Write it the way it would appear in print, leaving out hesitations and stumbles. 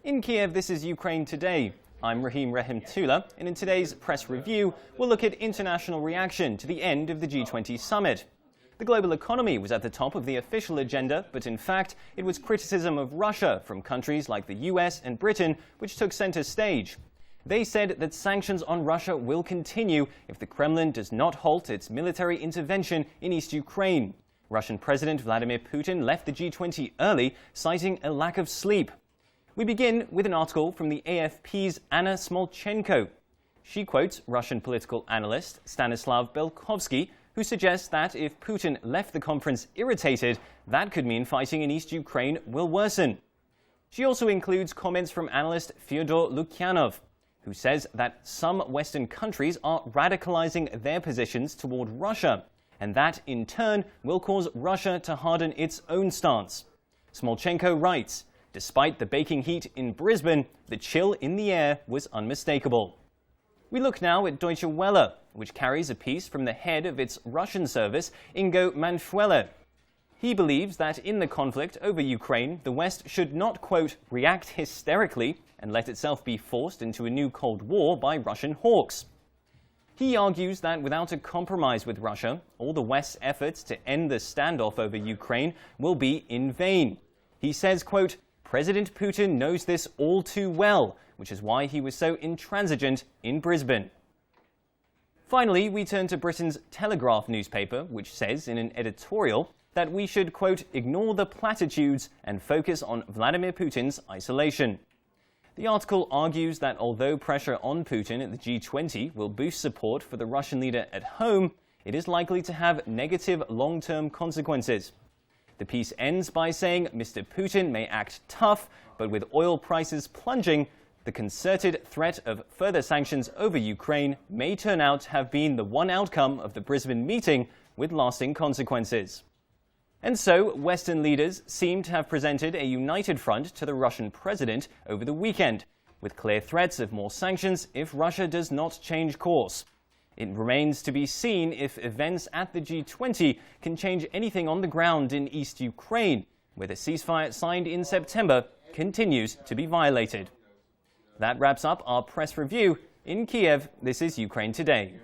In Kiev, this is Ukraine Today. I'm Rahim Rahemtulla, and in today's press review, we'll look at international reaction to the end of the G20 summit. The global economy was at the top of the official agenda, but in fact, it was criticism of Russia from countries like the US and Britain which took center stage. They said that sanctions on Russia will continue if the Kremlin does not halt its military intervention in East Ukraine. Russian President Vladimir Putin left the G20 early, citing a lack of sleep. We begin with an article from the AFP's Anna Smolchenko. She quotes Russian political analyst Stanislav Belkovsky, who suggests that if Putin left the conference irritated, that could mean fighting in East Ukraine will worsen. She also includes comments from analyst Fyodor Lukyanov, who says that some Western countries are radicalizing their positions toward Russia, and that, in turn, will cause Russia to harden its own stance. Smolchenko writes, despite the baking heat in Brisbane, the chill in the air was unmistakable. We look now at Deutsche Welle, which carries a piece from the head of its Russian service, Ingo Manfuele. He believes that in the conflict over Ukraine, the West should not, quote, react hysterically and let itself be forced into a new Cold War by Russian hawks. He argues that without a compromise with Russia, all the West's efforts to end the standoff over Ukraine will be in vain. He says, quote, President Putin knows this all too well, which is why he was so intransigent in Brisbane. Finally, we turn to Britain's Telegraph newspaper, which says in an editorial that we should, quote, ignore the platitudes and focus on Vladimir Putin's isolation. The article argues that although pressure on Putin at the G20 will boost support for the Russian leader at home, it is likely to have negative long-term consequences. The piece ends by saying Mr. Putin may act tough, but with oil prices plunging, the concerted threat of further sanctions over Ukraine may turn out to have been the one outcome of the Brisbane meeting with lasting consequences. And so, Western leaders seem to have presented a united front to the Russian president over the weekend, with clear threats of more sanctions if Russia does not change course. It remains to be seen if events at the G20 can change anything on the ground in East Ukraine, where the ceasefire signed in September continues to be violated. That wraps up our press review. In Kiev, this is Ukraine Today.